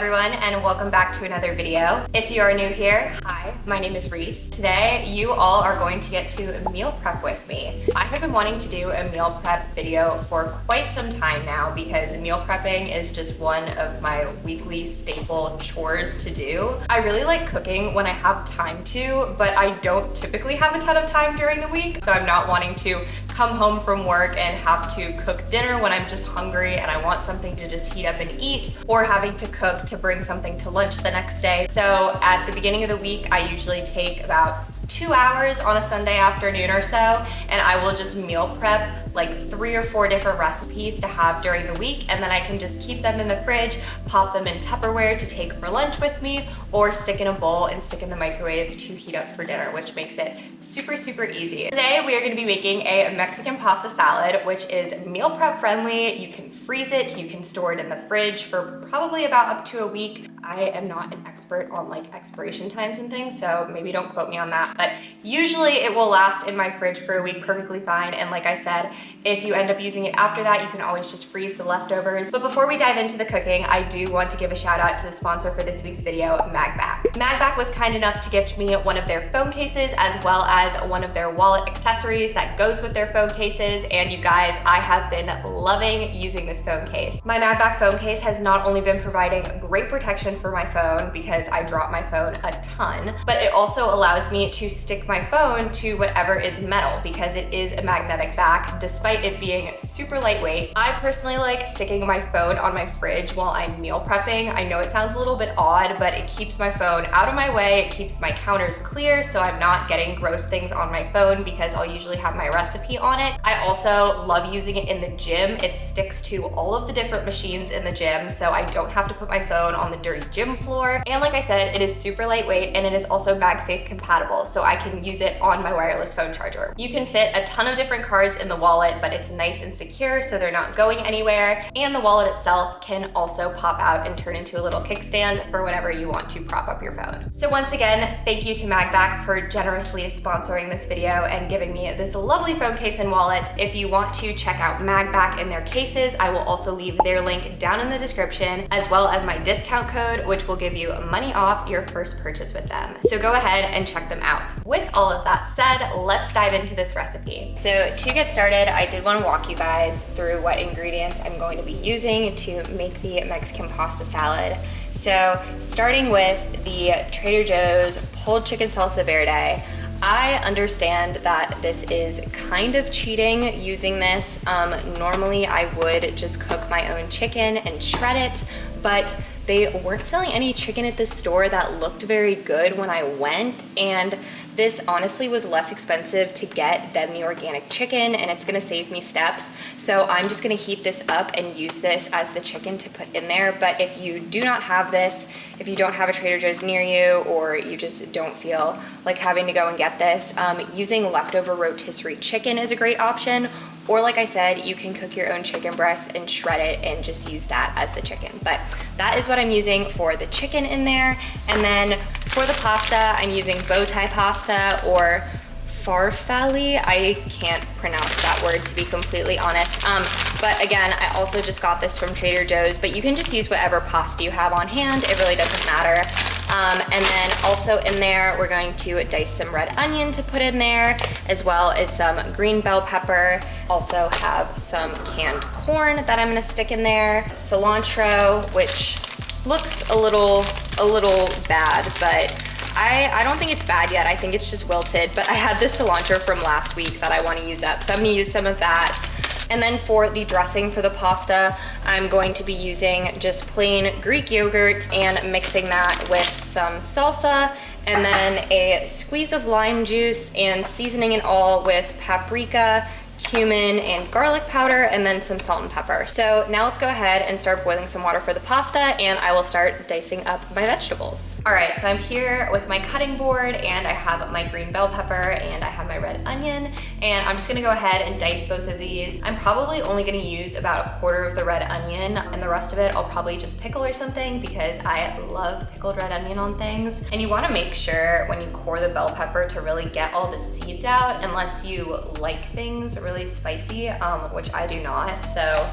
everyone, and welcome back to another video. If you are new here, hi, my name is Reese. Today, you all are going to get to meal prep with me. I have been wanting to do a meal prep video for quite some time now because meal prepping is just one of my weekly staple chores to do. I really like cooking when I have time to, but I don't typically have a ton of time during the week, so I'm not wanting to come home from work and have to cook dinner when I'm just hungry and I want something to just heat up and eat, or having to cook to bring something to lunch the next day. So at the beginning of the week, I usually take about 2 hours on a Sunday afternoon or so, and I will just meal prep like 3 or 4 different recipes to have during the week, and then I can just keep them in the fridge, pop them in Tupperware to take for lunch with me, or stick in a bowl and stick in the microwave to heat up for dinner, which makes it super, super easy. Today, we are gonna be making a Mexican pasta salad, which is meal prep friendly. You can freeze it, you can store it in the fridge for probably about up to a week. I am not an expert on like expiration times and things, so maybe don't quote me on that, but usually it will last in my fridge for a week perfectly fine. And like I said, if you end up using it after that, you can always just freeze the leftovers. But before we dive into the cooking, I do want to give a shout out to the sponsor for this week's video, MAGBAK. MAGBAK was kind enough to gift me one of their phone cases as well as one of their wallet accessories that goes with their phone cases. And you guys, I have been loving using this phone case. My MAGBAK phone case has not only been providing great protection for my phone because I drop my phone a ton, but it also allows me to stick my phone to whatever is metal because it is a magnetic back despite it being super lightweight. I personally like sticking my phone on my fridge while I'm meal prepping. I know it sounds a little bit odd, but it keeps my phone out of my way. It keeps my counters clear so I'm not getting gross things on my phone because I'll usually have my recipe on it. I also love using it in the gym. It sticks to all of the different machines in the gym so I don't have to put my phone on the dirty gym floor. And like I said, it is super lightweight and it is also MagSafe compatible, so I can use it on my wireless phone charger. You can fit a ton of different cards in the wallet, but it's nice and secure so they're not going anywhere. And the wallet itself can also pop out and turn into a little kickstand for whenever you want to prop up your phone. So once again, thank you to MAGBAK for generously sponsoring this video and giving me this lovely phone case and wallet. If you want to check out MAGBAK and their cases, I will also leave their link down in the description, as well as my discount code, which will give you money off your first purchase with them. So go ahead and check them out. With all of that said, let's dive into this recipe. So to get started, I did want to walk you guys through what ingredients I'm going to be using to make the Mexican pasta salad. So starting with the Trader Joe's pulled chicken salsa verde, I understand that this is kind of cheating using this. Normally I would just cook my own chicken and shred it, but they weren't selling any chicken at the store that looked very good when I went, and this honestly was less expensive to get than the organic chicken, and it's gonna save me steps. So I'm just gonna heat this up and use this as the chicken to put in there. But if you do not have this, if you don't have a Trader Joe's near you, or you just don't feel like having to go and get this, using leftover rotisserie chicken is a great option. Or like I said, you can cook your own chicken breast and shred it and just use that as the chicken. But that is what I'm using for the chicken in there. And then for the pasta, I'm using bow tie pasta or farfalle. I can't pronounce that word, to be completely honest. But again, I also just got this from Trader Joe's, but you can just use whatever pasta you have on hand. It really doesn't matter. And then also in there, we're going to dice some red onion to put in there, as well as some green bell pepper. Also have some canned corn that I'm gonna stick in there. Cilantro, which looks a little bad, but I don't think it's bad yet. I think it's just wilted, but I had this cilantro from last week that I want to use up, so I'm gonna use some of that. And then for the dressing for the pasta, I'm going to be using just plain Greek yogurt and mixing that with some salsa, and then a squeeze of lime juice, and seasoning it all with paprika, cumin, and garlic powder, and then some salt and pepper. So now let's go ahead and start boiling some water for the pasta, and I will start dicing up my vegetables. All right, so I'm here with my cutting board, and I have my green bell pepper, and I have my red onion, and I'm just gonna go ahead and dice both of these. I'm probably only gonna use about 1/4 of the red onion, and the rest of it I'll probably just pickle or something because I love pickled red onion on things. And you wanna make sure when you core the bell pepper to really get all the seeds out, unless you like things really spicy, which I do not. So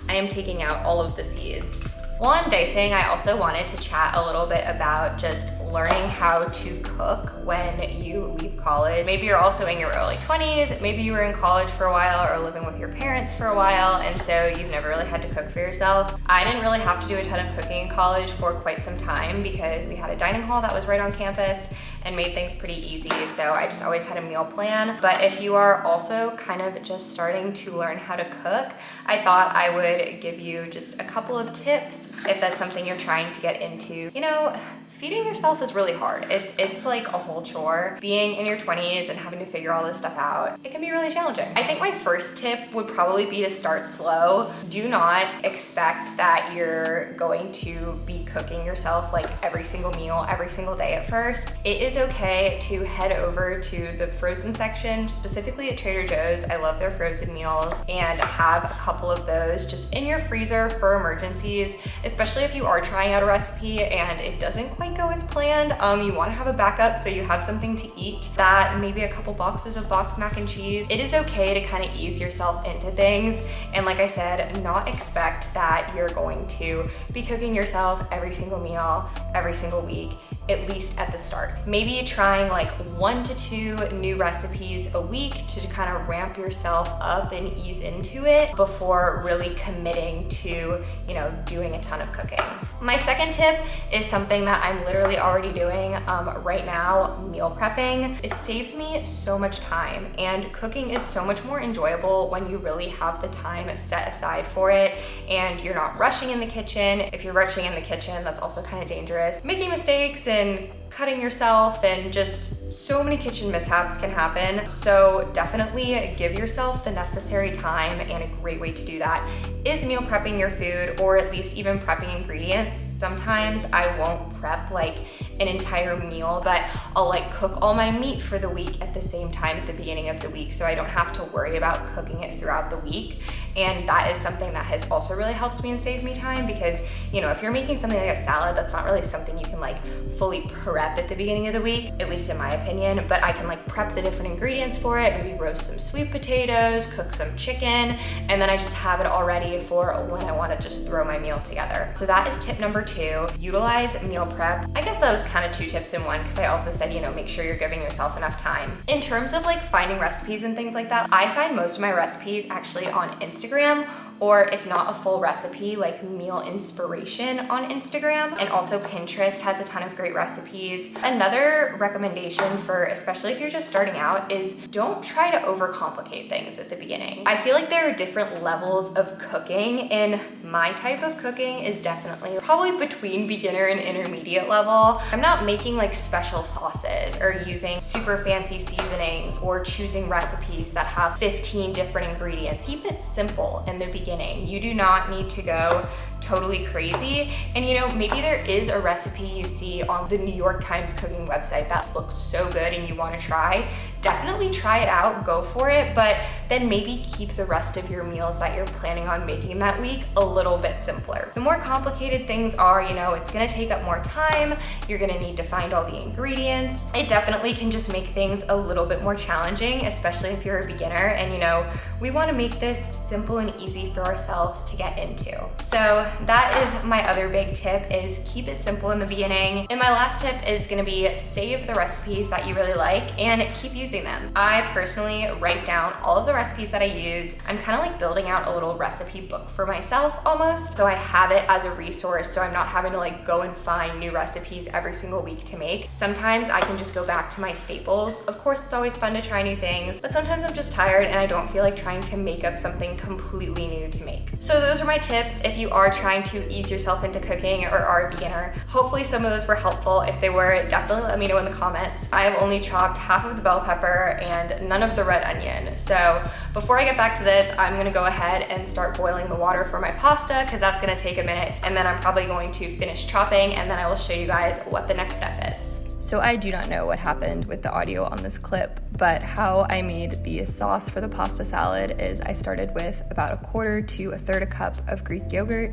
I am taking out all of the seeds. While I'm dicing, I also wanted to chat a little bit about just learning how to cook when you leave college. Maybe you're also in your early 20s, maybe you were in college for a while or living with your parents for a while, and so you've never really had to cook for yourself. I didn't really have to do a ton of cooking in college for quite some time because we had a dining hall that was right on campus and made things pretty easy, so I just always had a meal plan. But if you are also kind of just starting to learn how to cook, I thought I would give you just a couple of tips if that's something you're trying to get into. You know, feeding yourself is really hard. It's like a whole chore. Being in your 20s and having to figure all this stuff out, it can be really challenging. I think my first tip would probably be to start slow. Do not expect that you're going to be cooking yourself like every single meal, every single day at first. It is okay to head over to the frozen section, specifically at Trader Joe's. I love their frozen meals, and have a couple of those just in your freezer for emergencies, especially if you are trying out a recipe and it doesn't quite go as planned. You want to have a backup so you have something to eat. That, maybe a couple boxes of boxed mac and cheese. It is okay to kind of ease yourself into things, and like I said, not expect that you're going to be cooking yourself every single meal, every single week, at least at the start. Maybe trying like 1 to 2 new recipes a week to kind of ramp yourself up and ease into it before really committing to, you know, doing a ton of cooking. My second tip is something that I'm literally already doing right now, meal prepping. It saves me so much time, and cooking is so much more enjoyable when you really have the time set aside for it and you're not rushing in the kitchen. If you're rushing in the kitchen, that's also kind of dangerous. Making mistakes and cutting yourself, and just so many kitchen mishaps can happen. So definitely give yourself the necessary time, and a great way to do that is meal prepping your food, or at least even prepping ingredients. Sometimes I won't prep like an entire meal, but I'll like cook all my meat for the week at the same time at the beginning of the week, so I don't have to worry about cooking it throughout the week. And that is something that has also really helped me and saved me time, because, you know, if you're making something like a salad, that's not really something you can like fully prep at the beginning of the week, at least in my opinion. But I can like prep the different ingredients for it, maybe roast some sweet potatoes, cook some chicken, and then I just have it all ready for when I want to just throw my meal together. So that is tip number 2, utilize meal prep. I guess that was kind of 2 tips in one, because I also said, you know, make sure you're giving yourself enough time. In terms of like finding recipes and things like that, I find most of my recipes actually on Instagram, or if not a full recipe, like meal inspiration on Instagram. And also Pinterest has a ton of great recipes. Another recommendation for, especially if you're just starting out, is don't try to overcomplicate things at the beginning. I feel like there are different levels of cooking, and my type of cooking is definitely probably between beginner and intermediate level. I'm not making like special sauces or using super fancy seasonings or choosing recipes that have 15 different ingredients. Keep it simple in the beginning. You do not need to go totally crazy. And you know, maybe there is a recipe you see on the New York Times cooking website that looks so good and you want to try. Definitely try it out, go for it, but then maybe keep the rest of your meals that you're planning on making that week a little bit simpler. The more complicated things are, you know, it's gonna take up more time, you're gonna need to find all the ingredients. It definitely can just make things a little bit more challenging, especially if you're a beginner, and you know, we wanna make this simple and easy for ourselves to get into. So that is my other big tip, is keep it simple in the beginning. And my last tip is gonna be save the recipes that you really like and keep using them. I personally write down all of the recipes that I use. I'm kind of like building out a little recipe book for myself almost. So I have it as a resource, so I'm not having to like go and find new recipes every single week to make. Sometimes I can just go back to my staples. Of course, it's always fun to try new things, but sometimes I'm just tired and I don't feel like trying to make up something completely new to make. So those are my tips if you are trying to ease yourself into cooking or are a beginner. Hopefully some of those were helpful. If they were, definitely let me know in the comments. I have only chopped half of the bell pepper and none of the red onion. So before I get back to this, I'm gonna go ahead and start boiling the water for my pasta, because that's gonna take a minute, and then I'm probably going to finish chopping, and then I will show you guys what the next step is. So I do not know what happened with the audio on this clip, but how I made the sauce for the pasta salad is I started with about 1/4 to 1/3 cup of Greek yogurt.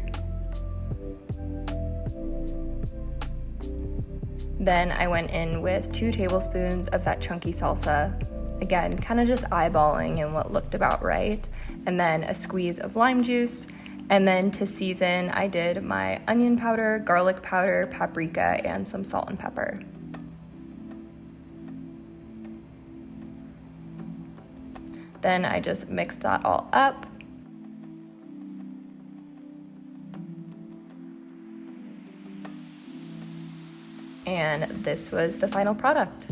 Then I went in with 2 tablespoons of that chunky salsa. Again, kind of just eyeballing and what looked about right. And then a squeeze of lime juice. And then to season, I did my onion powder, garlic powder, paprika, and some salt and pepper. Then I just mixed that all up. And this was the final product.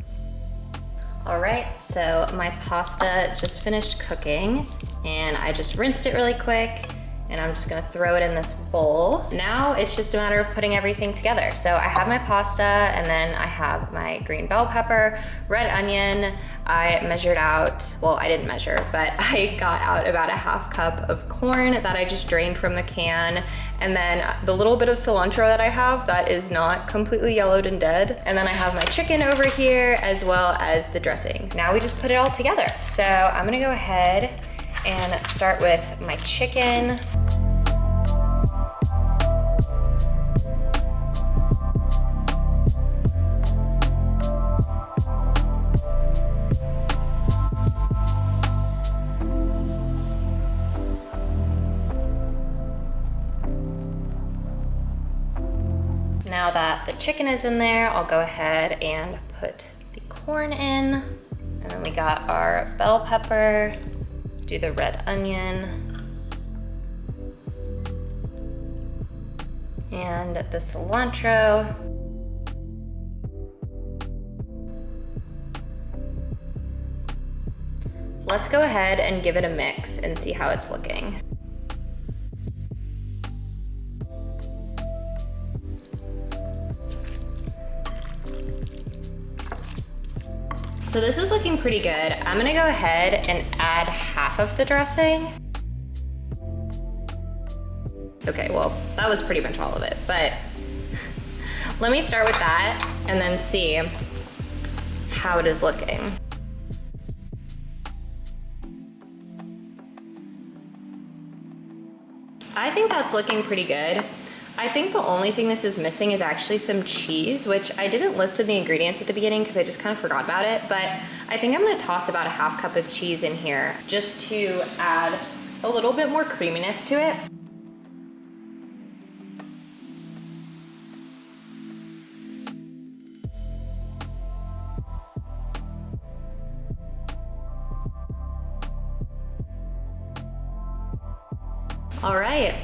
All right, so my pasta just finished cooking and I just rinsed it really quick and I'm just gonna throw it in this bowl. Now it's just a matter of putting everything together. So I have my pasta and then I have my green bell pepper, red onion. I measured out, well, I didn't measure, but I got out about a half cup of corn that I just drained from the can. And then the little bit of cilantro that I have that is not completely yellowed and dead. And then I have my chicken over here as well as the dressing. Now we just put it all together. So I'm gonna go ahead and start with my chicken. Now that the chicken is in there, I'll go ahead and put the corn in. And then we got our bell pepper, do the red onion, and the cilantro. Let's go ahead and give it a mix and see how it's looking. So this is looking pretty good. I'm gonna go ahead and add half of the dressing. Okay, well, that was pretty much all of it, but let me start with that and then see how it is looking. I think that's looking pretty good. I think the only thing this is missing is actually some cheese, which I didn't list in the ingredients at the beginning because I just kind of forgot about it, but I think I'm gonna toss about a half cup of cheese in here just to add a little bit more creaminess to it. All right.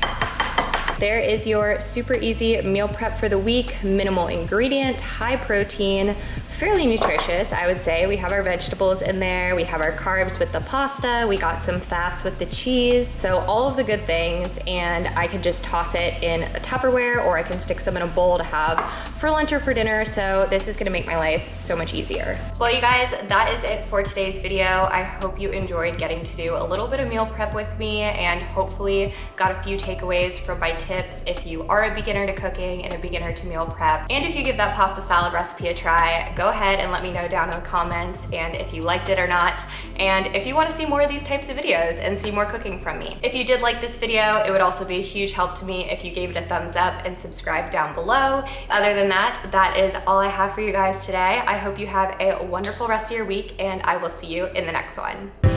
There is your super easy meal prep for the week. Minimal ingredient, high protein, fairly nutritious, I would say. We have our vegetables in there, we have our carbs with the pasta, we got some fats with the cheese. So all of the good things, and I could just toss it in a Tupperware or I can stick some in a bowl to have for lunch or for dinner. So this is gonna make my life so much easier. Well, you guys, that is it for today's video. I hope you enjoyed getting to do a little bit of meal prep with me and hopefully got a few takeaways from my tips if you are a beginner to cooking and a beginner to meal prep. And if you give that pasta salad recipe a try, go ahead and let me know down in the comments and if you liked it or not, and if you want to see more of these types of videos and see more cooking from me. If you did like this video, it would also be a huge help to me if you gave it a thumbs up and subscribe down below. Other than that, that is all I have for you guys today. I hope you have a wonderful rest of your week and I will see you in the next one.